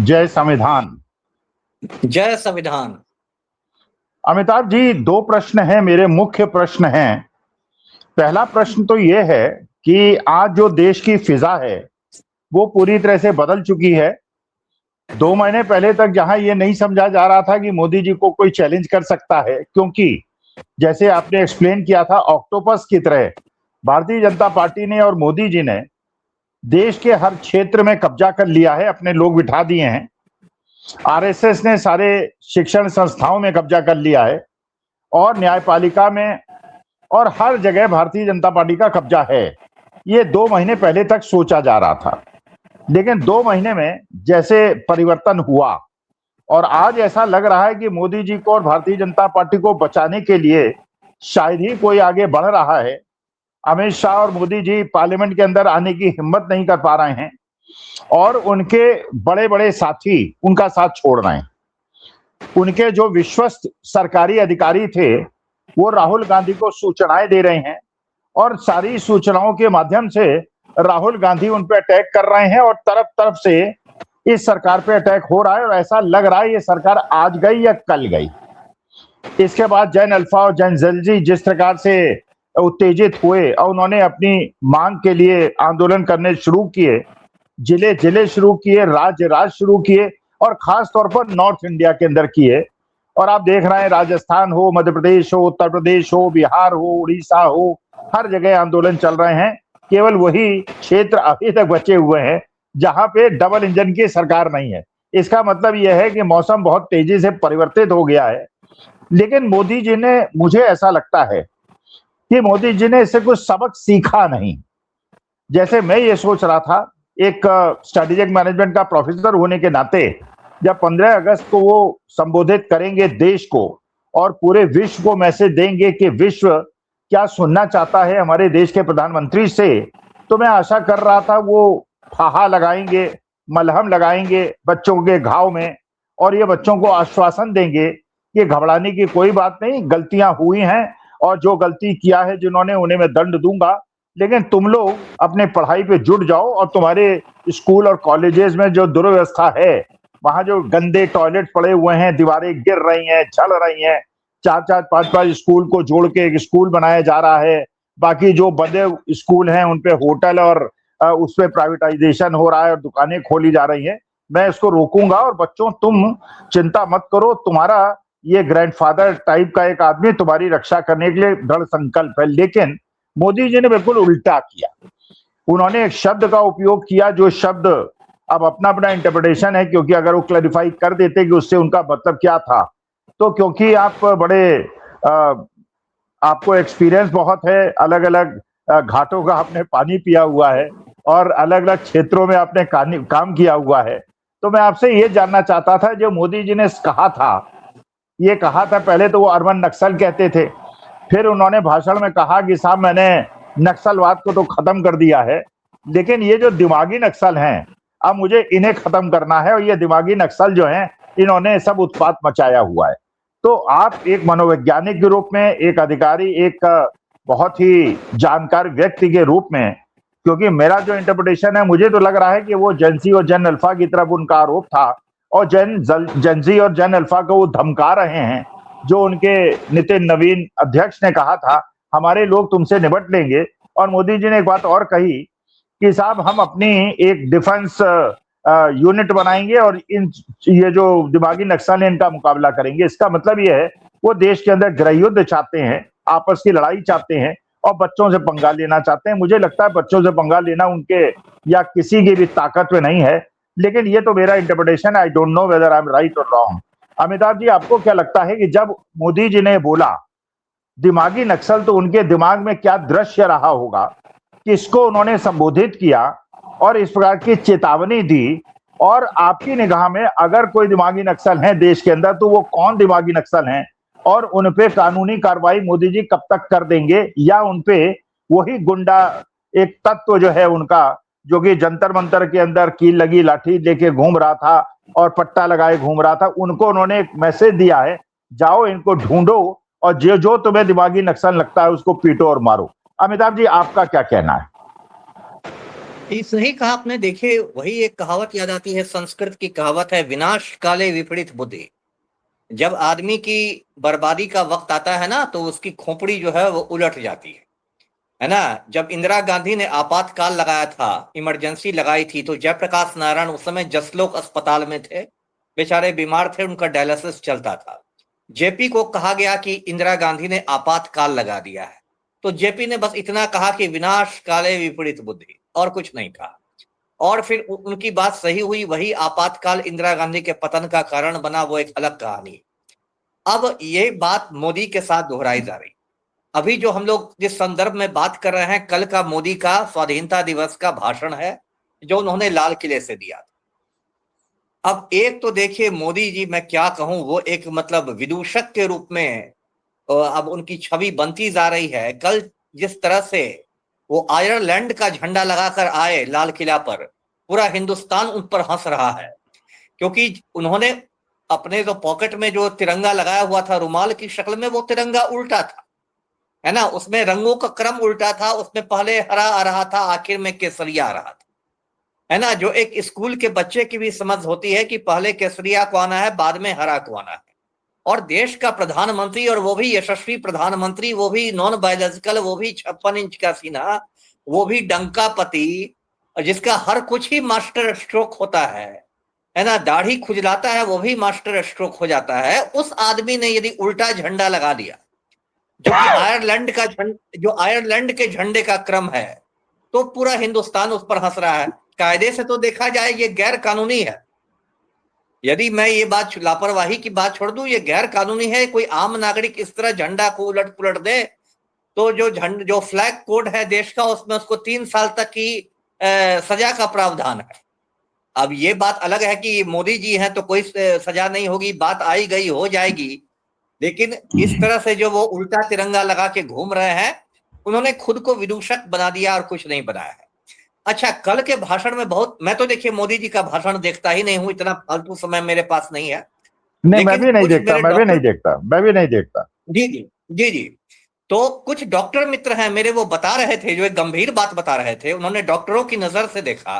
जय संविधान। जय संविधान। अमिताभ जी, दो प्रश्न हैं, मेरे मुख्य प्रश्न हैं। पहला प्रश्न तो ये है कि आज जो देश की फिजा है वो पूरी तरह से बदल चुकी है। 2 महीने पहले तक जहां ये नहीं समझा जा रहा था कि मोदी जी को कोई चैलेंज कर सकता है, क्योंकि जैसे आपने एक्सप्लेन किया था, ऑक्टोपस की तरह भारतीय जनता पार्टी ने और मोदी जी ने देश के हर क्षेत्र में कब्जा कर लिया है, अपने लोग बिठा दिए हैं। आरएसएस ने सारे शिक्षण संस्थाओं में कब्जा कर लिया है और न्यायपालिका में और हर जगह भारतीय जनता पार्टी का कब्जा है। ये 2 महीने पहले तक सोचा जा रहा था, लेकिन 2 महीने में जैसे परिवर्तन हुआ और आज ऐसा लग रहा है कि मोदी जी को और भारतीय जनता पार्टी को बचाने के लिए शायद ही कोई आगे बढ़ रहा है। अमित शाह और मोदी जी पार्लियामेंट के अंदर आने की हिम्मत नहीं कर पा रहे हैं और उनके बड़े बड़े साथी उनका साथ छोड़ रहे हैं। उनके जो विश्वस्त सरकारी अधिकारी थे वो राहुल गांधी को सूचनाएं दे रहे हैं और सारी सूचनाओं के माध्यम से राहुल गांधी उन पर अटैक कर रहे हैं और तरफ तरफ से इस सरकार पे अटैक हो रहा है और ऐसा लग रहा है ये सरकार आज गई या कल गई। इसके बाद जैन अल्फा और जैन जेनजी जिस प्रकार से उत्तेजित हुए और उन्होंने अपनी मांग के लिए आंदोलन करने शुरू किए, जिले जिले शुरू किए, राज्य राज्य शुरू किए और खास तौर पर नॉर्थ इंडिया के अंदर किए। और आप देख रहे हैं राजस्थान हो, मध्य प्रदेश हो, उत्तर प्रदेश हो, बिहार हो, उड़ीसा हो, हर जगह आंदोलन चल रहे हैं। केवल वही क्षेत्र अभी तक बचे हुए हैं जहां पे डबल इंजन की सरकार नहीं है। इसका मतलब यह है कि मौसम बहुत तेजी से परिवर्तित हो गया है। लेकिन मोदी जी ने, मुझे ऐसा लगता है कि मोदी जी ने इससे कुछ सबक सीखा नहीं। जैसे मैं ये सोच रहा था, एक स्ट्रेटेजिक मैनेजमेंट का प्रोफेसर होने के नाते, जब 15 अगस्त को वो संबोधित करेंगे देश को और पूरे विश्व को मैसेज देंगे कि विश्व क्या सुनना चाहता है हमारे देश के प्रधानमंत्री से, तो मैं आशा कर रहा था वो फाहा लगाएंगे, मलहम लगाएंगे बच्चों के घाव में और ये बच्चों को आश्वासन देंगे कि घबराने की कोई बात नहीं, गलतियां हुई हैं और जो गलती किया है जिन्होंने उन्हें मैं दंड दूंगा, लेकिन तुम लोग अपने पढ़ाई पे जुट जाओ और तुम्हारे स्कूल और कॉलेजेस में जो दुर्व्यवस्था है, वहां जो गंदे टॉयलेट पड़े हुए हैं, दीवारें गिर रही हैं, छल रही हैं, 4-4 5-5 स्कूल को जोड़ के एक स्कूल बनाया जा रहा है, बाकी जो बंदे स्कूल हैं उन पे होटल और उस पे प्राइवेटाइजेशन हो रहा है और दुकानें खोली जा रही हैं। मैं इसको रोकूंगा और बच्चों तुम चिंता मत करो, तुम्हारा ये ग्रैंडफादर टाइप का एक आदमी तुम्हारी रक्षा करने के लिए दृढ़ संकल्प है। लेकिन मोदी जी ने बिल्कुल उल्टा किया। उन्होंने एक शब्द का उपयोग किया जो शब्द अब अपना अपना इंटरप्रिटेशन है, क्योंकि अगर वो क्लैरिफाई कर देते कि उससे उनका मतलब क्या था, तो क्योंकि आप बड़े आपको एक्सपीरियंस बहुत है, अलग अलग घाटों का आपने पानी पिया हुआ है और अलग अलग क्षेत्रों में आपने काम किया हुआ है, तो मैं आपसे ये जानना चाहता था, जो मोदी जी ने कहा था, ये कहा था पहले तो वो अर्बन नक्सल कहते थे, फिर उन्होंने भाषण में कहा कि साहब मैंने नक्सलवाद को तो खत्म कर दिया है, लेकिन ये जो दिमागी नक्सल हैं अब मुझे इन्हें खत्म करना है और ये दिमागी नक्सल जो हैं इन्होंने सब उत्पात मचाया हुआ है। तो आप एक मनोवैज्ञानिक के रूप में, एक अधिकारी, एक बहुत ही जानकार व्यक्ति के रूप में, क्योंकि मेरा जो इंटरप्रिटेशन है, मुझे तो लग रहा है कि वो जेनसी और जेन अल्फा की तरफ उनका आरोप था और जेनजी और जेन अल्फा को वो धमका रहे हैं। जो उनके नितिन नवीन अध्यक्ष ने कहा था हमारे लोग तुमसे निपट लेंगे, और मोदी जी ने एक बात और कही कि साहब हम अपनी एक डिफेंस यूनिट बनाएंगे और इन ये जो दिमागी नक्सल है इनका मुकाबला करेंगे। इसका मतलब ये है वो देश के अंदर गृह युद्ध चाहते हैं, आपस की लड़ाई चाहते हैं और बच्चों से पंगा लेना चाहते हैं। मुझे लगता है बच्चों से पंगा लेना उनके या किसी की भी ताकत में नहीं है, लेकिन ये तो मेरा इंटरप्रिटेशन है। I don't know whether I am right और रॉन्ग। अमिताभ जी, आपको क्या लगता है कि जब मोदी जी ने बोला दिमागी नक्सल, तो उनके दिमाग में क्या दृश्य रहा होगा, किसको उन्होंने संबोधित किया और इस प्रकार की चेतावनी दी? और आपकी निगाह में अगर कोई दिमागी नक्सल है देश के अंदर, तो वो कौन दिमागी नक्सल हैं और उन पे कानूनी कार्रवाई मोदी जी कब तक कर देंगे, या उन पे वही गुंडा एक तत्व जो है उनका, जो कि जंतर मंतर के अंदर कील लगी लाठी लेके घूम रहा था और पट्टा लगाए घूम रहा था, उनको उन्होंने एक मैसेज दिया है, जाओ इनको ढूंढो और जो जो तुम्हें दिमागी नक्सल लगता है उसको पीटो और मारो। अमिताभ जी, आपका क्या कहना है? ये सही कहा आपने। देखिए, वही एक कहावत याद आती है, संस्कृत की कहावत है, विनाश काले विपरीत बुद्धि। जब आदमी की बर्बादी का वक्त आता है ना, तो उसकी खोपड़ी जो है वो उलट जाती है ना। जब इंदिरा गांधी ने आपातकाल लगाया था, इमरजेंसी लगाई थी, तो जयप्रकाश नारायण उस समय जसलोक अस्पताल में थे, बेचारे बीमार थे, उनका डायलिसिस चलता था। जेपी को कहा गया कि इंदिरा गांधी ने आपातकाल लगा दिया है, तो जेपी ने बस इतना कहा कि विनाश काले विपरीत बुद्धि, और कुछ नहीं कहा। और फिर उनकी बात सही हुई, वही आपातकाल इंदिरा गांधी के पतन का कारण बना, वो एक अलग कहानी। अब ये बात मोदी के साथ दोहराई जा रही। अभी जो हम लोग जिस संदर्भ में बात कर रहे हैं, कल का मोदी का स्वाधीनता दिवस का भाषण है, जो उन्होंने लाल किले से दिया। अब एक तो देखिए, मोदी जी, मैं क्या कहूं, वो एक मतलब विदूषक के रूप में अब उनकी छवि बनती जा रही है। कल जिस तरह से वो आयरलैंड का झंडा लगाकर आए लाल किला पर, पूरा हिंदुस्तान उन पर हंस रहा है, क्योंकि उन्होंने अपने जो पॉकेट में जो तिरंगा लगाया हुआ था रुमाल की शक्ल में, वो तिरंगा उल्टा था, है ना। उसमें रंगों का क्रम उल्टा था, उसमें पहले हरा आ रहा था, आखिर में केसरिया आ रहा था, है ना। जो एक स्कूल के बच्चे की भी समझ होती है कि पहले केसरिया को आना है, बाद में हरा को आना है। और देश का प्रधानमंत्री, और वो भी यशस्वी प्रधानमंत्री, वो भी नॉन बायोलॉजिकल, वो भी 56 इंच का सीना, वो भी डंका पति, जिसका हर कुछ ही मास्टर स्ट्रोक होता है ना। दाढ़ी खुजलाता है, वो भी मास्टर स्ट्रोक हो जाता है। उस आदमी ने यदि उल्टा झंडा लगा दिया, जो कि जो आयरलैंड के झंडे का क्रम है, तो पूरा हिंदुस्तान उस पर हंस रहा है। कायदे से तो देखा जाए ये गैर कानूनी है। यदि मैं ये बात, लापरवाही की बात छोड़ दूं, ये गैर कानूनी है। कोई आम नागरिक इस तरह झंडा को उलट पुलट दे, तो जो फ्लैग कोड है देश का, उसमें उसको 3 साल तक की सजा का प्रावधान है। अब ये बात अलग है कि मोदी जी हैं तो कोई सजा नहीं होगी, बात आई गई हो जाएगी। लेकिन इस तरह से जो वो उल्टा तिरंगा लगा के घूम रहे हैं, उन्होंने खुद को विदूषक बना दिया और कुछ नहीं बनाया है। अच्छा, कल के भाषण में बहुत, मैं तो देखिए मोदी जी का भाषण देखता ही नहीं हूं, इतना फालतू समय मेरे पास नहीं है। नहीं, मैं लेकिन भी नहीं कुछ देखता, मेरे मैं भी नहीं डॉक्टर, देखता, मैं भी नहीं देखता। जी जी, जी जी, तो कुछ डॉक्टर मित्र हैं मेरे, वो बता रहे थे, जो एक गंभीर बात बता रहे थे, उन्होंने डॉक्टरों की नजर से देखा।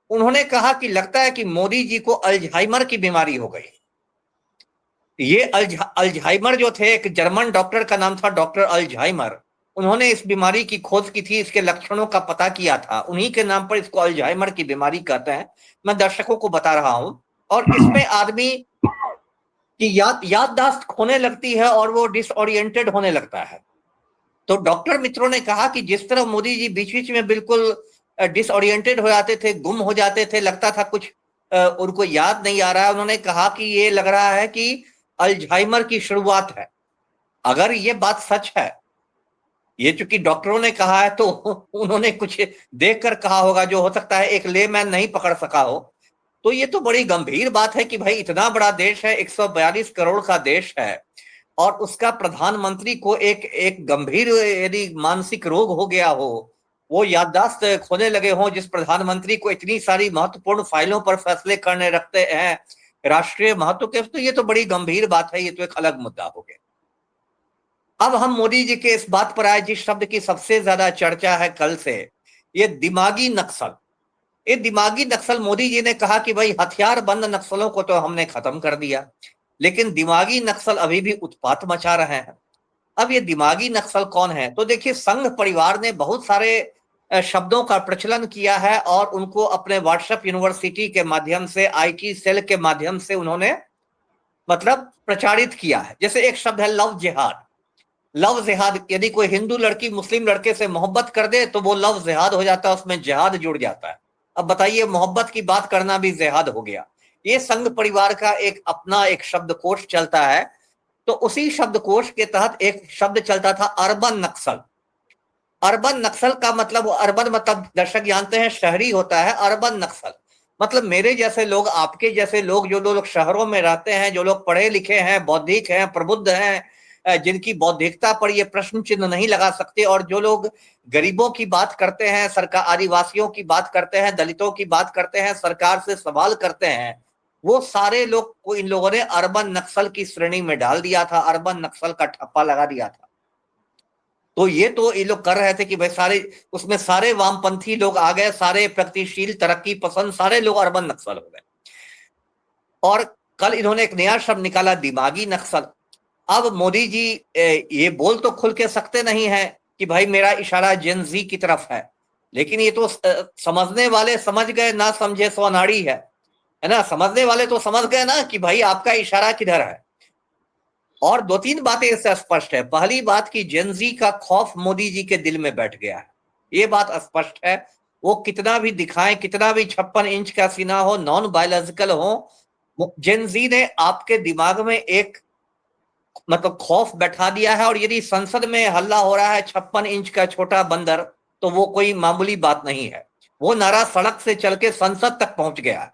उन्होंने कहा कि लगता है कि मोदी जी को अल्जाइमर की बीमारी हो गई। ये अल्जाइमर जो थे, एक जर्मन डॉक्टर का नाम था डॉक्टर अल्जाइमर, उन्होंने इस बीमारी की खोज की थी, इसके लक्षणों का पता किया था, उन्हीं के नाम पर इसको अल्जाइमर की बीमारी कहते हैं। मैं दर्शकों को बता रहा हूं। और इसमें आदमी की याददाश्त खोने लगती है और वो डिसओरिएंटेड होने लगता है। तो डॉक्टर मित्रों ने कहा कि जिस तरह मोदी जी बीच बीच में बिल्कुल डिसओरिएंटेड हो जाते थे, गुम हो जाते थे, लगता था कुछ उनको याद नहीं आ रहा है, उन्होंने कहा कि ये लग रहा है कि अल्जाइमर की शुरुआत है। अगर ये बात सच है, ये चूंकि डॉक्टरों ने कहा है, तो उन्होंने कुछ देखकर कहा होगा जो हो सकता है एक लेमैन नहीं पकड़ सका हो। तो ये तो बड़ी गंभीर बात है कि भाई इतना बड़ा देश है, 142 करोड़ का देश है, और उसका प्रधानमंत्री को एक एक गंभीर यदि मानसिक रोग हो गया हो, वो याददाश्त खोने लगे हों, जिस प्रधानमंत्री को इतनी सारी महत्वपूर्ण फाइलों पर फैसले करने रखते हैं राष्ट्रीय महत्व के, तो ये तो बड़ी गंभीर बात है, ये तो एक अलग मुद्दा हो गया। अब हम मोदी जी के इस बात पर आए, जिस शब्द की सबसे ज्यादा चर्चा है कल से, ये दिमागी नक्सल। ये दिमागी नक्सल, मोदी जी ने कहा कि भाई हथियार बंद नक्सलों को तो हमने खत्म कर दिया, लेकिन दिमागी नक्सल अभी भी उत्पात मचा रहे हैं। अब ये दिमागी नक्सल कौन है? तो देखिए, संघ परिवार ने बहुत सारे शब्दों का प्रचलन किया है, और उनको अपने व्हाट्सएप यूनिवर्सिटी के माध्यम से, आईटी सेल के माध्यम से उन्होंने मतलब प्रचारित किया है। जैसे एक शब्द है लव जिहाद। लव जिहाद, यदि कोई हिंदू लड़की मुस्लिम लड़के से मोहब्बत कर दे तो वो लव जिहाद हो जाता है, उसमें जिहाद जुड़ जाता है। अब बताइए, मोहब्बत की बात करना भी जिहाद हो गया। ये संघ परिवार का एक अपना एक शब्दकोश चलता है। तो उसी शब्दकोश के तहत एक शब्द चलता था, अर्बन नक्सल। अर्बन नक्सल का मतलब, अर्बन मतलब दर्शक जानते हैं शहरी होता है, अर्बन नक्सल मतलब मेरे जैसे लोग, आपके जैसे लोग, जो लोग शहरों में रहते हैं, जो लोग पढ़े लिखे हैं, बौद्धिक हैं, प्रबुद्ध हैं, जिनकी बौद्धिकता पर ये प्रश्न चिन्ह नहीं लगा सकते, और जो लोग गरीबों की बात करते हैं, सरकार, आदिवासियों की बात करते हैं, दलितों की बात करते हैं, सरकार से सवाल करते हैं, वो सारे लोग को इन लोगों ने अर्बन नक्सल की श्रेणी में डाल दिया था, अर्बन नक्सल का ठप्पा लगा दिया था। तो ये लोग कर रहे थे कि भाई सारे उसमें सारे वामपंथी लोग आ गए, सारे प्रगतिशील तरक्की पसंद सारे लोग अर्बन नक्सल हो गए। और कल इन्होंने एक नया शब्द निकाला, दिमागी नक्सल। अब मोदी जी ये बोल तो खुल के सकते नहीं है कि भाई मेरा इशारा जेन जी की तरफ है, लेकिन ये तो समझने वाले समझ गए, ना समझे सो अनाड़ी है ना। समझने वाले तो समझ गए ना कि भाई आपका इशारा किधर है। और दो तीन बातें इससे स्पष्ट है। पहली बात कि जेनजी का खौफ मोदी जी के दिल में बैठ गया है, ये बात स्पष्ट है। वो कितना भी दिखाएं, कितना भी 56 इंच का सीना हो, नॉन बायोलॉजिकल हो, जेनजी ने आपके दिमाग में एक मतलब खौफ बैठा दिया है। और यदि संसद में हल्ला हो रहा है 56 इंच का छोटा बंदर, तो वो कोई मामूली बात नहीं है। वो नारा सड़क से चल के संसद तक पहुंच गया है।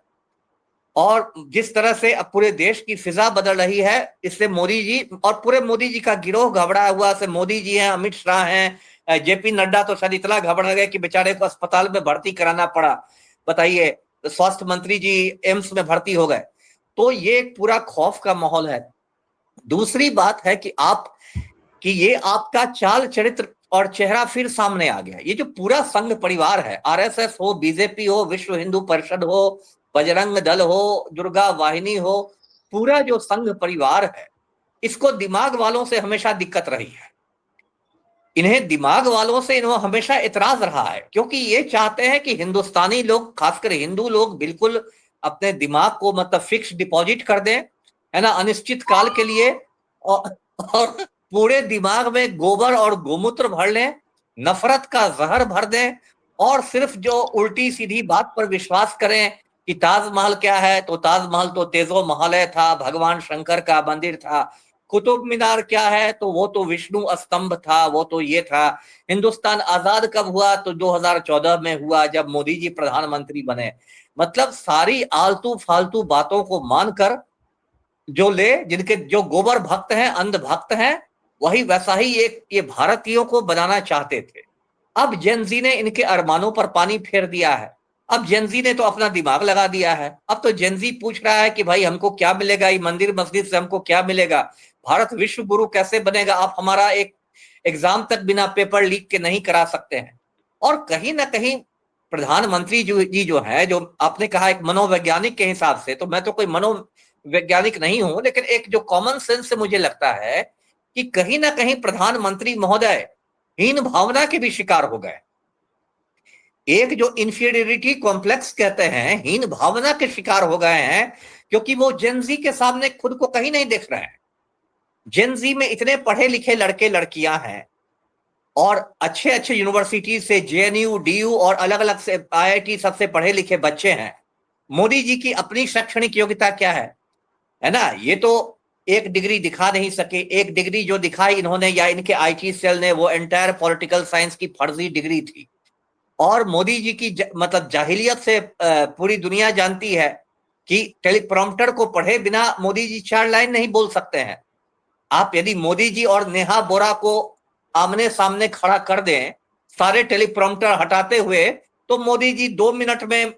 और जिस तरह से अब पूरे देश की फिजा बदल रही है, इससे मोदी जी और पूरे मोदी जी का गिरोह घबराया हुआ से, मोदी जी हैं, अमित शाह हैं, जेपी नड्डा तो शायद इतना घबरा गए कि बेचारे को अस्पताल में भर्ती कराना पड़ा। बताइए, स्वास्थ्य मंत्री जी एम्स में भर्ती हो गए। तो ये एक पूरा खौफ का माहौल है। दूसरी बात है कि ये आपका चाल चरित्र और चेहरा फिर सामने आ गया। ये जो पूरा संघ परिवार है, आरएसएस हो, बीजेपी हो, विश्व हिंदू परिषद हो, बजरंग दल हो, दुर्गा वाहिनी हो, पूरा जो संघ परिवार है, इसको दिमाग वालों से हमेशा दिक्कत रही है। इन्हें दिमाग वालों से इन्हें हमेशा इतराज रहा है, क्योंकि ये चाहते हैं कि हिंदुस्तानी लोग, खासकर हिंदू लोग, बिल्कुल अपने दिमाग को मतलब फिक्स डिपॉजिट कर दें, है ना, अनिश्चित काल के लिए। और पूरे दिमाग में गोबर और गोमूत्र भर लें, नफरत का जहर भर दें, और सिर्फ जो उल्टी सीधी बात पर विश्वास करें कि ताजमहल क्या है, तो ताजमहल तो तेजो महल था, भगवान शंकर का मंदिर था। कुतुब मीनार क्या है, तो वो तो विष्णु स्तंभ था, वो तो ये था। हिंदुस्तान आजाद कब हुआ, तो 2014 में हुआ, जब मोदी जी प्रधानमंत्री बने। मतलब सारी आलतू फालतू बातों को मानकर जिनके जो गोबर भक्त हैं, अंध भक्त हैं, वही वैसा ही एक ये भारतीयों को बनाना चाहते थे। अब जेनजी ने इनके अरमानों पर पानी फेर दिया है। अब जेनजी ने तो अपना दिमाग लगा दिया है। अब तो जेनजी पूछ रहा है कि भाई हमको क्या मिलेगा, ये मंदिर मस्जिद से हमको क्या मिलेगा, भारत विश्व गुरु कैसे बनेगा, आप हमारा एक एग्जाम तक बिना पेपर लीक के नहीं करा सकते हैं। और कहीं ना कहीं प्रधानमंत्री जी जो है, जो आपने कहा एक मनोवैज्ञानिक के हिसाब से, तो मैं तो कोई मनोवैज्ञानिक नहीं हूं, लेकिन एक जो कॉमन सेंस से मुझे लगता है कि कहीं ना कहीं प्रधानमंत्री महोदय हीन भावना के भी शिकार हो गए। एक जो इंफीरियरिटी कॉम्प्लेक्स कहते हैं, हीन भावना के शिकार हो गए हैं, क्योंकि वो जेनजी के सामने खुद को कहीं नहीं देख रहे हैं। जेनजी में इतने पढ़े लिखे लड़के लड़कियां हैं, और अच्छे अच्छे यूनिवर्सिटी से, जेएनयू, डीयू और अलग अलग से आईआईटी, सबसे पढ़े लिखे बच्चे हैं। मोदी जी की अपनी शैक्षणिक योग्यता क्या है ना, ये तो एक डिग्री दिखा नहीं सके। एक डिग्री जो दिखाई इन्होंने या इनके आईटी सेल ने, वो एंटायर पॉलिटिकल साइंस की फर्जी डिग्री थी। और मोदी जी की मतलब जाहिलियत से पूरी दुनिया जानती है कि टेलीप्रॉम्प्टर को पढ़े बिना मोदी जी 4 लाइन नहीं बोल सकते हैं। आप यदि मोदी जी और नेहा बोरा को आमने सामने खड़ा कर दें, सारे टेलीप्रॉम्प्टर हटाते हुए, तो मोदी जी 2 मिनट में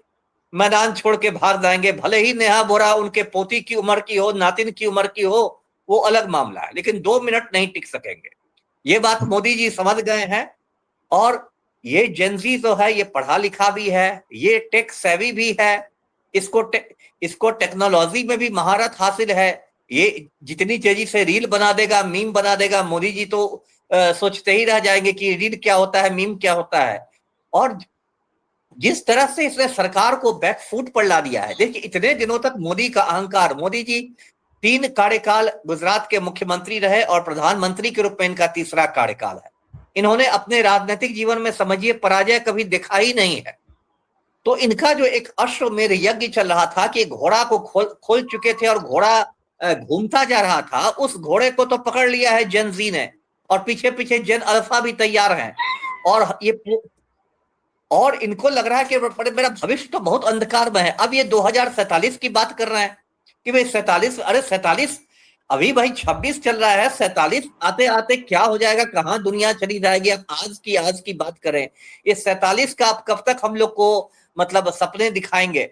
मैदान छोड़ के भाग जाएंगे। भले ही नेहा बोरा उनके पोती की उम्र की हो, नातिन की उम्र की हो, वो अलग मामला है, लेकिन 2 मिनट नहीं टिक सकेंगे। ये बात मोदी जी समझ गए हैं। और ये जेनजी जो है, ये पढ़ा लिखा भी है, ये टेक सेवी भी है, इसको टेक्नोलॉजी में भी महारत हासिल है। ये जितनी तेजी से रील बना देगा, मीम बना देगा, मोदी जी तो सोचते ही रह जाएंगे कि रील क्या होता है, मीम क्या होता है। और जिस तरह से इसने सरकार को बैकफुट पर ला दिया है, देखिए इतने दिनों तक मोदी का अहंकार, मोदी जी 3 कार्यकाल गुजरात के मुख्यमंत्री रहे और प्रधानमंत्री के रूप में इनका तीसरा कार्यकाल है। इन्होंने अपने राजनीतिक जीवन में समझिए पराजय कभी देखा ही नहीं है। तो इनका जो एक अश्वमेध यज्ञ चल रहा था कि घोड़ा को खोल चुके थे और घोड़ा घूमता जा रहा था, उस घोड़े को तो पकड़ लिया है जेनजी ने, और पीछे पीछे जेन अल्फा भी तैयार हैं। और इनको लग रहा है कि मेरा भविष्य तो बहुत अंधकार में है। अब ये 2047 की बात कर रहे हैं कि भाई 47, अरे 47 अभी भाई 26 चल रहा है, 47 आते आते क्या हो जाएगा, कहां दुनिया चली जाएगी। अब आज की बात करें, ये 47 का अब कब तक हम लोग को मतलब सपने दिखाएंगे।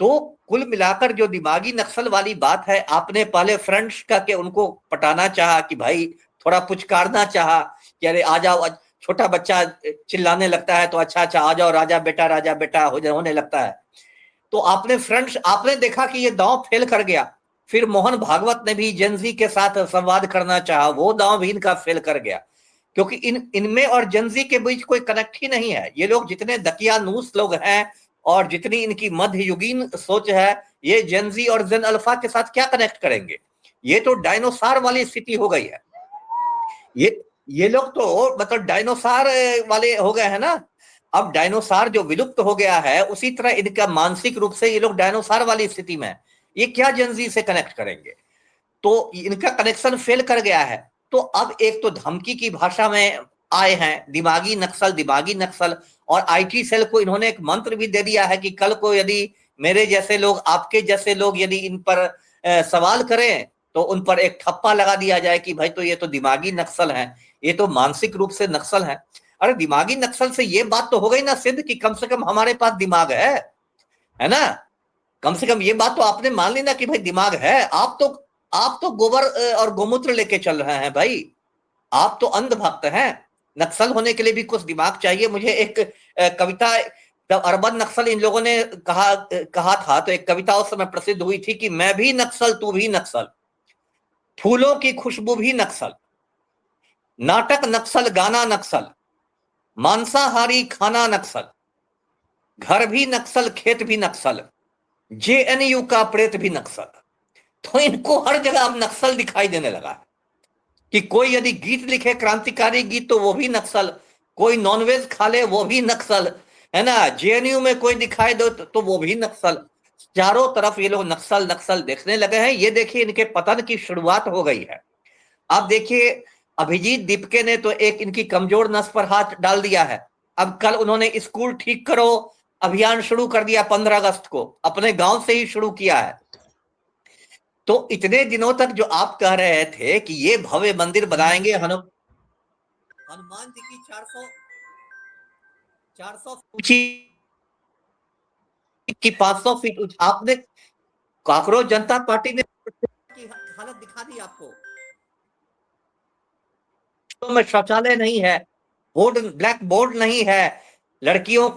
तो कुल मिलाकर जो दिमागी नक्सल वाली बात है, आपने पहले फ्रंट का के उनको पटाना चाहा कि भाई थोड़ा पुचकारना चाहा कि अरे आ जाओ, छोटा बच्चा चिल्लाने लगता है तो अच्छा अच्छा आ जाओ राजा बेटा होने लगता है। तो आपने देखा कि ये दांव फेल कर गया। फिर मोहन भागवत ने भी जेनजी के साथ संवाद करना चाहा, वो दांव भी इनका फेल कर गया, क्योंकि इनमें और जेनजी के बीच कोई कनेक्ट ही नहीं है। ये लोग जितने दकियानूस लोग हैं और जितनी इनकी मध्ययुगीन सोच है, ये जेनजी और जेन अल्फा के साथ क्या कनेक्ट करेंगे? ये तो डायनोसार वाली स्थिति हो गई है। ये लोग तो मतलब डायनोसार वाले हो गए हैं ना। अब डायनोसार जो विलुप्त हो गया है, उसी तरह इनका मानसिक रूप से ये लोग डायनोसार वाली स्थिति में है। ये क्या जेनजी से कनेक्ट करेंगे? तो इनका कनेक्शन फेल कर गया है। तो अब एक तो धमकी की भाषा में आए हैं, दिमागी नक्सल, और आईटी सेल को इन्होंने एक मंत्र भी दे दिया है कि कल को यदि मेरे जैसे लोग, आपके जैसे लोग यदि इन पर सवाल करें तो उन पर एक ठप्पा लगा दिया जाए कि भाई तो ये तो दिमागी नक्सल है, ये तो मानसिक रूप से नक्सल है। अरे दिमागी नक्सल से ये बात तो हो गई ना सिद्ध कि कम से कम हमारे पास दिमाग है ना। कम से कम ये बात तो आपने मान ली ना कि भाई दिमाग है। आप तो गोबर और गोमूत्र लेके चल रहे हैं भाई, आप तो अंधभक्त हैं। नक्सल होने के लिए भी कुछ दिमाग चाहिए। मुझे एक कविता, जब अर्बन नक्सल इन लोगों ने कहा था, तो एक कविता उस समय प्रसिद्ध हुई थी कि मैं भी नक्सल तू भी नक्सल, फूलों की खुशबू भी नक्सल, नाटक नक्सल गाना नक्सल, मांसाहारी खाना नक्सल, घर भी नक्सल खेत भी नक्सल, जेएनयू का प्रेत भी नक्सल। तो इनको हर जगह अब नक्सल दिखाई देने लगा है कि कोई यदि गीत लिखे क्रांतिकारी गीत तो वो भी नक्सल, कोई नॉनवेज खा ले वो भी नक्सल, है ना। जेएनयू में कोई दिखाई दो तो वो भी नक्सल। चारों तरफ ये लोग नक्सल नक्सल देखने लगे हैं। ये देखिए इनके पतन की शुरुआत हो गई है। अब देखिए अभिजीत दीपके ने तो एक इनकी कमजोर नस पर हाथ डाल दिया है। अब कल उन्होंने स्कूल ठीक करो अभियान शुरू कर दिया, 15 अगस्त को अपने गांव से ही शुरू किया है। तो इतने दिनों तक जो आप कह रहे थे कि ये भव्य मंदिर बनाएंगे, हनुमान जी की 400 ऊंची की 500 फीट ऊंची, आपने काकरोच जनता पार्टी ने की हालत दिखा दी आपको। तो में शौचालय नहीं है, ब्लैक बोर्ड नहीं है, लड़कियों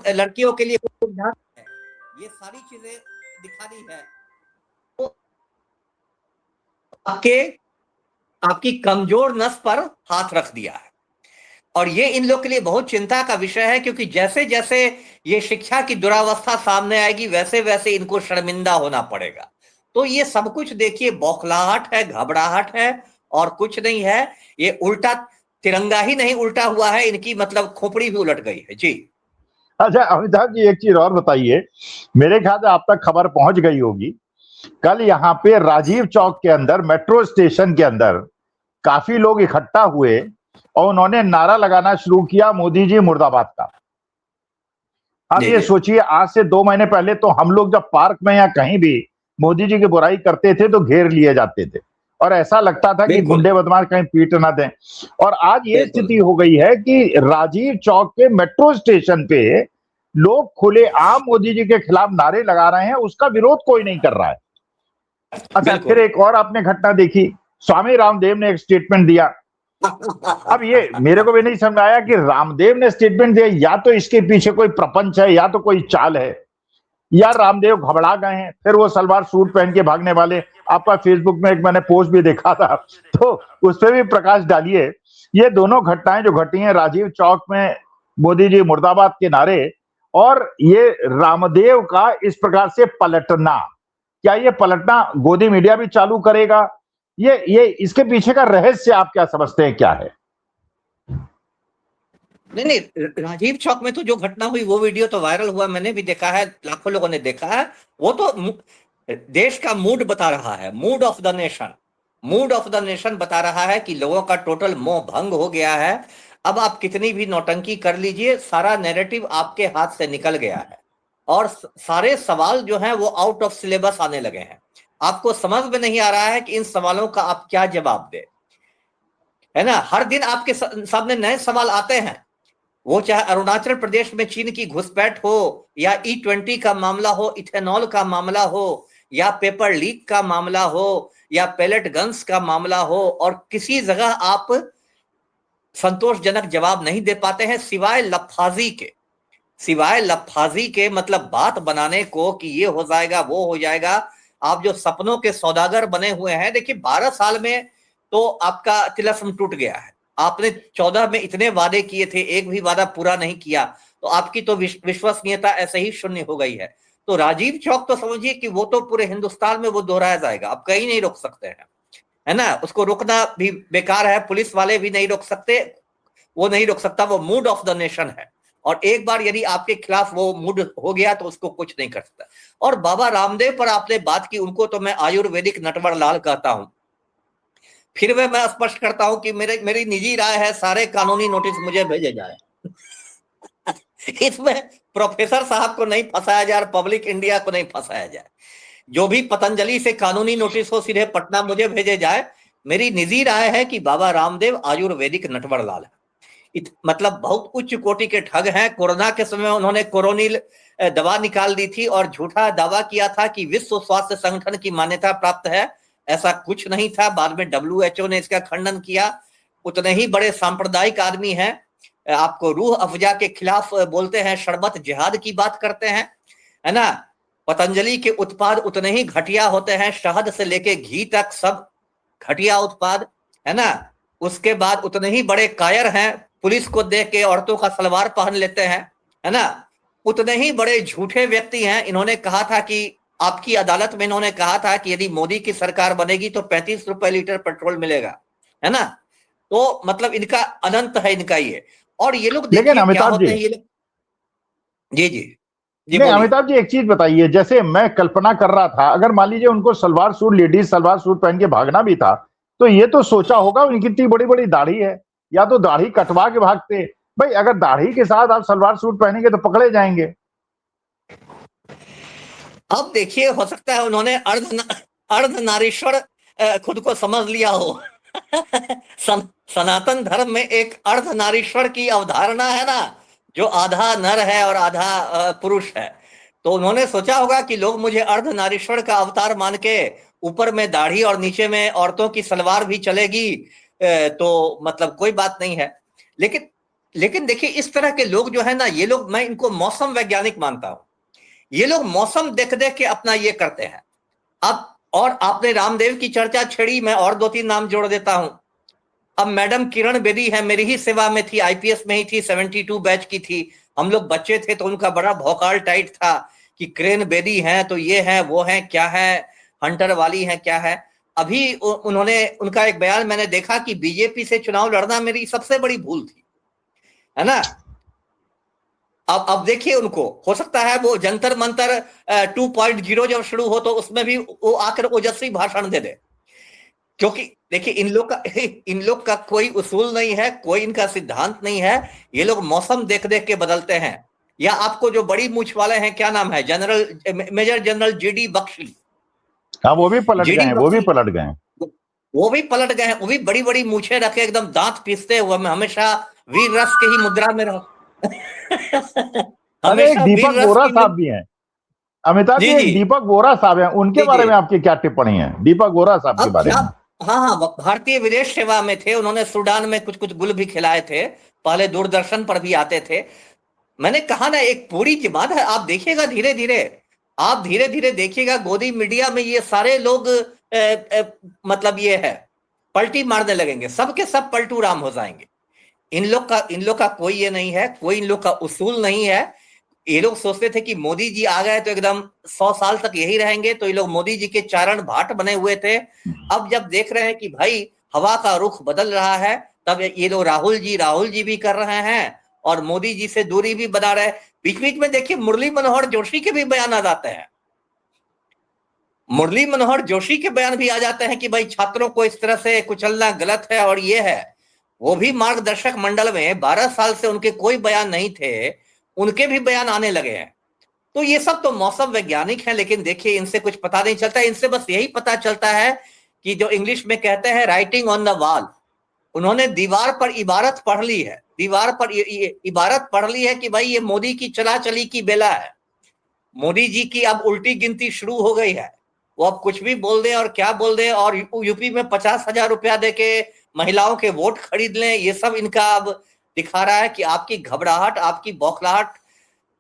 के लिए कोई सुविधा नहीं है, ये सारी चीजें दिखा दी है। तो आपकी कमजोर नस पर हाथ रख दिया है। और ये इन लोग के लिए बहुत चिंता का विषय है, क्योंकि जैसे जैसे ये शिक्षा की दुरावस्था सामने आएगी वैसे वैसे इनको शर्मिंदा होना पड़ेगा। तो ये सब कुछ देखिए बौखलाहट है, घबराहट है, और कुछ नहीं है। ये उल्टा तिरंगा ही नहीं उल्टा हुआ है, इनकी मतलब खोपड़ी भी उलट गई है। जी अच्छा अमिताभ जी, एक चीज और बताइए, मेरे ख्याल से आप तक खबर पहुंच गई होगी, कल यहाँ पे राजीव चौक के अंदर, मेट्रो स्टेशन के अंदर काफी लोग इकट्ठा हुए और उन्होंने नारा लगाना शुरू किया, मोदी जी मुर्दाबाद का। अब ये सोचिए, आज से 2 महीने पहले तो हम लोग जब पार्क में या कहीं भी मोदी जी की बुराई करते थे तो घेर लिए जाते थे और ऐसा लगता था कि गुंडे बदमाश कहीं पीट ना दें। और आज ये स्थिति हो गई है कि राजीव चौक के मेट्रो स्टेशन पे लोग खुलेआम मोदी जी के खिलाफ नारे लगा रहे हैं, उसका विरोध कोई नहीं कर रहा है। अच्छा, फिर एक और आपने घटना देखी, स्वामी रामदेव ने एक स्टेटमेंट दिया। अब ये मेरे को भी नहीं समझ आया कि रामदेव ने स्टेटमेंट दिया, या तो इसके पीछे कोई प्रपंच है, या तो कोई चाल है, या रामदेव घबरा गए हैं। फिर वो सलवार सूट पहन के भागने वाले, आपका फेसबुक में एक मैंने पोस्ट भी देखा था, तो उस पर भी प्रकाश डालिए। ये दोनों घटनाएं जो घटी हैं, राजीव चौक में मोदी जी मुर्दाबाद के नारे और ये रामदेव का इस प्रकार से पलटना, क्या ये पलटना गोदी मीडिया भी चालू करेगा? ये इसके पीछे का रहस्य आप क्या समझते हैं, क्या है? नहीं, राजीव चौक में तो जो घटना हुई वो वीडियो तो वायरल हुआ, मैंने भी देखा है, लाखों लोगों ने देखा है। वो तो देश का मूड बता रहा है, मूड ऑफ द नेशन बता रहा है कि लोगों का टोटल मोह भंग हो गया है। अब आप कितनी भी नौटंकी कर लीजिए, सारा नैरेटिव आपके हाथ से निकल गया है और सारे सवाल जो हैं वो आउट ऑफ सिलेबस आने लगे हैं। आपको समझ में नहीं आ रहा है कि इन सवालों का आप क्या जवाब दे, है ना। हर दिन आपके सामने नए सवाल आते हैं, वो चाहे अरुणाचल प्रदेश में चीन की घुसपैठ हो, या E20 का मामला हो, इथेनॉल का मामला हो, या पेपर लीक का मामला हो, या पैलेट गन्स का मामला हो, और किसी जगह आप संतोषजनक जवाब नहीं दे पाते हैं, सिवाय लफाजी के, मतलब बात बनाने को कि ये हो जाएगा वो हो जाएगा। आप जो सपनों के सौदागर बने हुए हैं, देखिए 12 साल में तो आपका तिलस्म टूट गया है। आपने 14 में इतने वादे किए थे, एक भी वादा पूरा नहीं किया, तो आपकी तो विश्वसनीयता ऐसे ही शून्य हो गई है। तो राजीव चौक तो समझिए कि वो तो पूरे हिंदुस्तान में वो दोहराया जाएगा, आप कहीं नहीं रोक सकते हैं, है ना। उसको रोकना भी बेकार है, पुलिस वाले भी नहीं रोक सकते, वो नहीं रोक सकता, वो मूड ऑफ द नेशन है। और एक बार यदि आपके खिलाफ वो मूड हो गया तो उसको कुछ नहीं कर सकता। और बाबा रामदेव पर आपने बात की, उनको तो मैं आयुर्वेदिक नटवर लाल कहता हूं। फिर मैं स्पष्ट करता हूं कि मेरी निजी राय है, सारे कानूनी नोटिस मुझे भेजे जाए। इसमें प्रोफेसर साहब को नहीं फंसाया जाए और पब्लिक इंडिया को नहीं फंसाया जाए। जो भी पतंजलि से कानूनी नोटिस हो सीधे पटना मुझे भेजे जाए। मेरी निजी राय है कि बाबा रामदेव आयुर्वेदिक नटवर लाल है, मतलब बहुत उच्च कोटि के ठग हैं। कोरोना के समय उन्होंने कोरोनिल दवा निकाल दी थी और झूठा दावा किया था कि विश्व स्वास्थ्य संगठन की मान्यता प्राप्त है, ऐसा कुछ नहीं था। बाद में WHO ने इसका खंडन किया। उतने ही बड़े सांप्रदायिक आदमी हैं, आपको रूह अफजा के खिलाफ बोलते हैं, शरबत जिहाद की बात करते हैं, है ना। पतंजलि के उत्पाद उतने ही घटिया होते हैं, शहद से लेके घी तक सब घटिया उत्पाद, है ना। उसके बाद उतने ही बड़े कायर हैं, पुलिस को देख के औरतों का सलवार पहन लेते हैं, है ना। उतने ही बड़े झूठे व्यक्ति हैं। इन्होंने कहा था कि आपकी अदालत में इन्होंने कहा था कि यदि मोदी की सरकार बनेगी तो 35 रुपए लीटर पेट्रोल मिलेगा, है ना। तो मतलब इनका अनंत है इनका ये। और ये लोग लेकिन देखिए क्या अमिताभ होते जी, हैं ये लोग। जी जी जी नहीं बोलिए। अमिताभ जी, एक चीज बताइए, जैसे मैं कल्पना कर रहा था, अगर मान लीजिए उनको salwar suit, ladies salwar suit पहन के भागना भी था, तो ये तो सोचा होगा उनकी इतनी बड़ी बड़ी दाढ़ी है, या तो दाढ़ी कटवा के भागते। भाई अगर दाढ़ी के साथ आप सलवार सूट पहनेंगे तो पकड़े जाएंगे। अब देखिए, हो सकता है उन्होंने अर्धनारीश्वर खुद को समझ लिया हो। सनातन धर्म में एक अर्धनारीश्वर की अवधारणा है ना, जो आधा नर है और आधा पुरुष है। तो उन्होंने सोचा होगा कि लोग मुझे अर्धनारीश्वर का अवतार मान के, ऊपर में दाढ़ी और नीचे में औरतों की सलवार भी चलेगी, तो मतलब कोई बात नहीं है। लेकिन लेकिन देखिए, इस तरह के लोग जो है ना, ये लोग, मैं इनको मौसम वैज्ञानिक मानता हूं। ये लोग मौसम देख देख के अपना ये करते हैं। अब और आपने रामदेव की चर्चा छेड़ी, मैं और 2-3 नाम जोड़ देता हूं। अब मैडम किरण बेदी है, मेरी ही सेवा में थी, आईपीएस में ही थी, 72 बैच की थी। हम लोग बच्चे थे तो उनका बड़ा भौकाल टाइट था कि क्रेन बेदी है तो ये है वो है, क्या है, हंटर वाली है क्या है। अभी उन्होंने, उनका एक बयान मैंने देखा कि बीजेपी से चुनाव लड़ना मेरी सबसे बड़ी भूल थी, है ना। अब देखिए, उनको हो सकता है वो जंतर मंतर 2.0 जब शुरू हो तो उसमें भी वो आकर ओजस्वी भाषण दे दे। क्योंकि देखिए, इन लोग का कोई उसूल नहीं है, कोई इनका सिद्धांत नहीं है। ये लोग मौसम देख देख के बदलते हैं। या आपको जो बड़ी मूछ वाले हैं, क्या नाम है, मेजर जनरल जीडी बख्शी। हाँ, वो भी पलट गए जीडी हैं, वो भी बख्शी, पलट गए हैं। वो भी पलट गए हैं। वो भी बड़ी बड़ी मूछें रखे, एकदम दांत पीसते हुए, मैं हमेशा वीर रस के ही मुद्रा में रहो। अरे एक हमेशा वीर दीपक रस वोरा की साहब भी हैं, अमिताभ जी जी, जी एक दीपक वोरा साहब हैं, उनके जी बारे जी। में आपकी क्या टिप्पणी है, दीपक वोरा साहब के अब बारे क्या, में? हाँ हाँ, भारतीय विदेश सेवा में थे, उन्होंने सूडान में कुछ कुछ गुल भी खिलाए थे, पहले दूरदर्शन पर भी आते थे। मैंने कहा ना, एक पूरी जमात है। आप देखिएगा धीरे धीरे, आप धीरे धीरे देखिएगा, गोदी मीडिया में ये सारे लोग मतलब ये है, पलटी मारने लगेंगे, सबके सब पलटू राम हो जाएंगे। इन लोग का कोई ये नहीं है, कोई इन लोग का उसूल नहीं है। ये लोग सोचते थे कि मोदी जी आ गए तो एकदम 100 साल तक यही रहेंगे, तो ये लोग मोदी जी के चारण भाट बने हुए थे। अब जब देख रहे हैं कि भाई हवा का रुख बदल रहा है, तब ये लोग राहुल जी भी कर रहे हैं और मोदी जी से दूरी भी बना रहे। बीच बीच में देखिए, मुरली मनोहर जोशी के भी बयान आ जाते हैं। मुरली मनोहर जोशी के बयान भी आ जाते हैं कि भाई छात्रों को इस तरह से कुचलना गलत है और ये है। वो भी मार्गदर्शक मंडल में 12 साल से उनके कोई बयान नहीं थे, उनके भी बयान आने लगे हैं। तो ये सब तो मौसम वैज्ञानिक हैं, लेकिन देखिए, इनसे कुछ पता नहीं चलता। इनसे बस यही पता चलता है कि जो इंग्लिश में कहते हैं राइटिंग ऑन द वॉल, उन्होंने दीवार पर इबारत पढ़ ली है, दीवार पर इबारत पढ़ ली है कि भाई ये मोदी की चला चली की बेला है, मोदी जी की अब उल्टी गिनती शुरू हो गई है। वो अब कुछ भी बोल दे और क्या बोल दे, और यूपी में 50,000 रुपया दे के महिलाओं के वोट खरीद लें, ये सब इनका अब दिखा रहा है कि आपकी घबराहट, आपकी बौखलाहट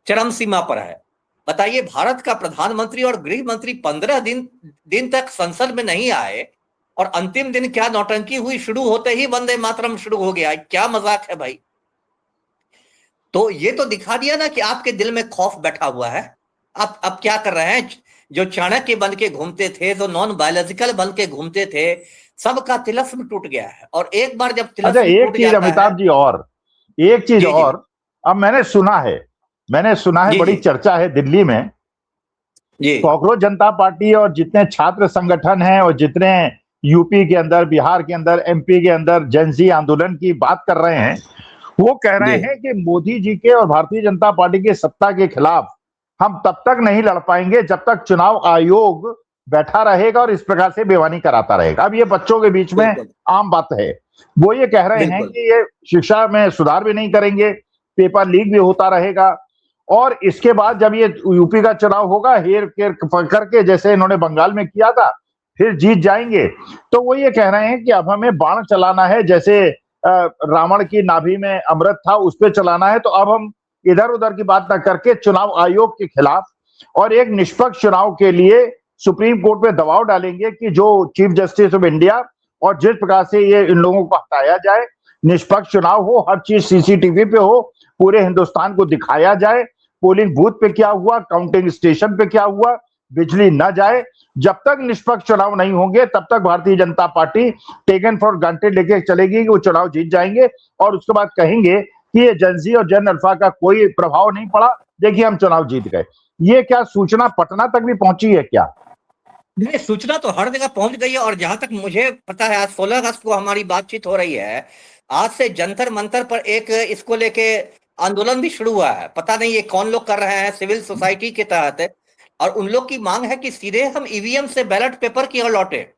चरम सीमा पर है। बताइए, भारत का प्रधानमंत्री और गृह मंत्री 15 दिन तक संसद में नहीं आए, और अंतिम दिन क्या नौटंकी हुई, शुरू होते ही वंदे मातरम शुरू हो गया। क्या मजाक है भाई। तो ये तो दिखा दिया ना कि आपके दिल में खौफ बैठा हुआ है। आप अब क्या कर रहे हैं, जो चाणक्य बन के घूमते थे, जो नॉन बायोलॉजिकल बन के घूमते थे, सबका तिलस्म टूट गया है। और एक बार जब अच्छा, तिलस्म एक टूट चीज जाता है, अमिताभ जी, और एक चीज जी जी और, अब मैंने सुना है जी बड़ी जी चर्चा है दिल्ली में, जी कांग्रेस जनता पार्टी और जितने छात्र संगठन हैं और जितने यूपी के अंदर, बिहार के अंदर, एमपी के अंदर जेनजी आंदोलन की बात कर रहे हैं, वो कह रहे जी हैं कि मोदी जी के और भारतीय जनता पार्टी के सत्ता के खिलाफ हम तब तक नहीं लड़ पाएंगे जब तक चुनाव आयोग बैठा रहेगा और इस प्रकार से बेईमानी कराता रहेगा। अब ये बच्चों के बीच में बिल्कुल आम बात है। वो ये कह रहे हैं बिल्कुल कि ये शिक्षा में सुधार भी नहीं करेंगे, पेपर लीक भी होता रहेगा, और इसके बाद जब ये यूपी का चुनाव होगा, हेर फेर करके जैसे इन्होंने बंगाल में किया था, फिर जीत जाएंगे। तो वो ये कह रहे हैं कि अब हमें बाण चलाना है, जैसे रावण की नाभि में अमृत था उस पर चलाना है। तो अब हम इधर उधर की बात न करके चुनाव आयोग के खिलाफ और एक निष्पक्ष चुनाव के लिए सुप्रीम कोर्ट पे दबाव डालेंगे कि जो चीफ जस्टिस ऑफ इंडिया, और जिस प्रकार से ये इन लोगों को हटाया जाए, निष्पक्ष चुनाव हो, हर चीज सीसीटीवी पे हो, पूरे हिंदुस्तान को दिखाया जाए, पोलिंग बूथ पे क्या हुआ, काउंटिंग स्टेशन पे क्या हुआ, बिजली न जाए। जब तक निष्पक्ष चुनाव नहीं होंगे तब तक Bharatiya Janata party taken for granted लेके चलेगी कि वो चुनाव जीत जाएंगे, और उसके बाद कहेंगे कि ये जनजी और जन अल्फा का कोई प्रभाव नहीं पड़ा, देखिए हम चुनाव जीत गए। ये क्या सूचना पटना तक भी पहुंची है क्या? नहीं, सूचना तो हर जगह पहुंच गई है। और जहां तक मुझे पता है, आज 16 अगस्त को हमारी बातचीत हो रही है, आज से जंतर मंतर पर एक इसको लेके आंदोलन भी शुरू हुआ है। पता नहीं ये कौन लोग कर रहे हैं, सिविल सोसाइटी के तहत। और उन लोग की मांग है कि सीधे हम ईवीएम से बैलेट पेपर की ओर लौटे।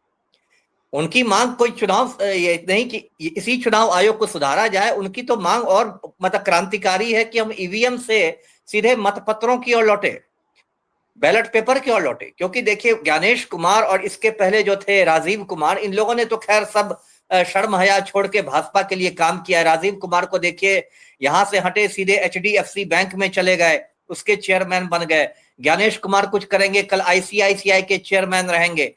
उनकी मांग कोई चुनाव ये नहीं कि इसी चुनाव आयोग को सुधारा जाए, उनकी तो मांग और मतलब क्रांतिकारी है कि हम ईवीएम से सीधे मतपत्रों की ओर लौटे, बैलेट पेपर की ओर लौटे। क्योंकि देखिए, ज्ञानेश कुमार और इसके पहले जो थे राजीव कुमार, इन लोगों ने तो खैर सब शर्म हया छोड़ के भाजपा के लिए काम किया है। राजीव कुमार को देखिए, यहां से हटे सीधे एचडीएफसी बैंक में चले गए, उसके चेयरमैन बन गए। ज्ञानेश कुमार कुछ करेंगे, कल आईसीआईसीआई के चेयरमैन रहेंगे।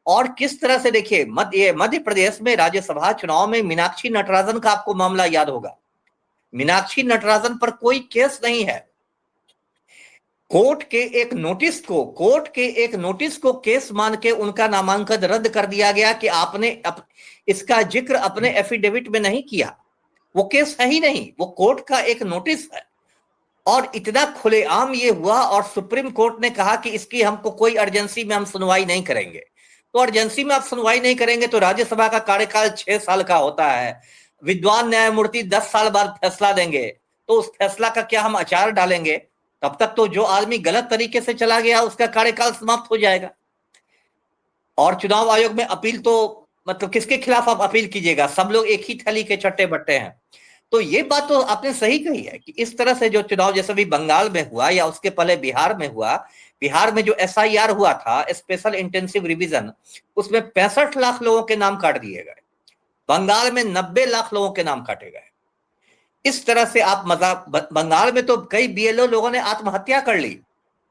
और किस तरह से देखिए, मध्य प्रदेश में राज्यसभा चुनाव में मीनाक्षी नटराजन का आपको मामला याद होगा। मीनाक्षी नटराजन पर कोई केस नहीं है। कोर्ट के एक नोटिस को केस मान के उनका नामांकन रद्द कर दिया गया कि आपने इसका जिक्र अपने एफिडेविट में नहीं किया। वो केस है ही नहीं, वो कोर्ट का एक नोटिस है। और इतना खुलेआम ये हुआ, और सुप्रीम कोर्ट ने कहा कि इसकी हमको कोई अर्जेंसी में हम सुनवाई नहीं करेंगे। तो अर्जेंसी में आप सुनवाई नहीं करेंगे तो राज्यसभा का कार्यकाल 6 साल का होता है, विद्वान न्यायमूर्ति 10 साल बाद फैसला देंगे, तो उस फैसला का क्या हम अचार डालेंगे? तब तक तो जो आदमी गलत तरीके से चला गया उसका कार्यकाल समाप्त हो जाएगा। और चुनाव आयोग में अपील तो मतलब किसके खिलाफ आप अपील कीजिएगा? सब लोग एक ही थैली के चट्टे बट्टे हैं। तो ये बात तो आपने सही कही है कि इस तरह से जो चुनाव जैसे भी बंगाल में हुआ या उसके पहले बिहार में हुआ, बिहार में जो एसआईआर हुआ था, स्पेशल इंटेंसिव रिवीजन, उसमें 65 लाख लोगों के नाम काट दिए गए। बंगाल में 90 लाख लोगों के नाम काटे गए। इस तरह से आप बंगाल में तो कई बीएलओ लोगों ने आत्महत्या कर ली,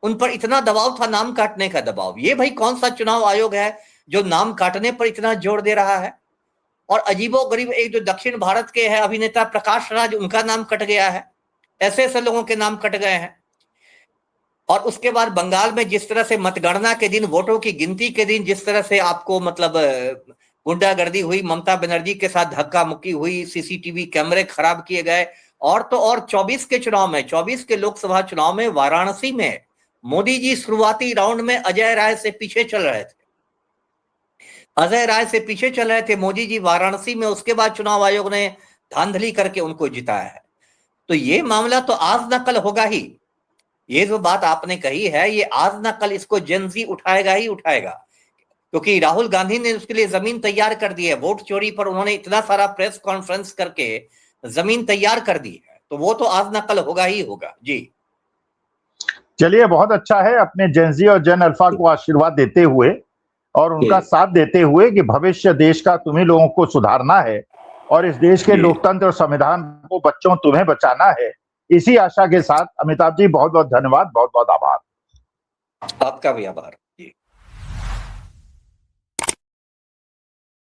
उन पर इतना दबाव था, नाम काटने का दबाव। ये भाई कौन सा चुनाव आयोग है जो नाम काटने पर इतना जोर दे रहा है? और अजीबो गरीब एक जो दक्षिण भारत के हैं अभिनेता प्रकाश राज, उनका नाम कट गया है। ऐसे ऐसे लोगों के नाम कट गए हैं। और उसके बाद बंगाल में जिस तरह से मतगणना के दिन, वोटों की गिनती के दिन जिस तरह से आपको मतलब गुंडागर्दी हुई, ममता बनर्जी के साथ धक्का मुक्की हुई, सीसीटीवी कैमरे खराब किए गए। और तो और 24 के चुनाव में, 24 के लोकसभा चुनाव में वाराणसी में मोदी जी शुरुआती राउंड में अजय राय से पीछे चल रहे थे। मोदी जी वाराणसी में। उसके बाद चुनाव आयोग ने धांधली करके उनको जिताया है। तो ये मामला तो आज न कल होगा ही। ये जो बात आपने कही है, ये आज न कल इसको जेनजी उठाएगा ही उठाएगा। क्योंकि राहुल गांधी ने उसके लिए जमीन तैयार कर दी है। वोट चोरी पर उन्होंने इतना सारा प्रेस कॉन्फ्रेंस करके जमीन तैयार कर दी है। तो वो तो आज न कल होगा ही होगा। जी चलिए, बहुत अच्छा है। अपने जेनजी और जन अल्फा को आशीर्वाद देते हुए और उनका जी। साथ देते हुए कि भविष्य देश का तुम्ही लोगों को सुधारना है और इस देश के जी। लोकतंत्र और संविधान को बच्चों तुम्हें बचाना है। इसी आशा के साथ अमिताभ जी बहुत बहुत धन्यवाद, बहुत बहुत आभार। आपका भी आभार।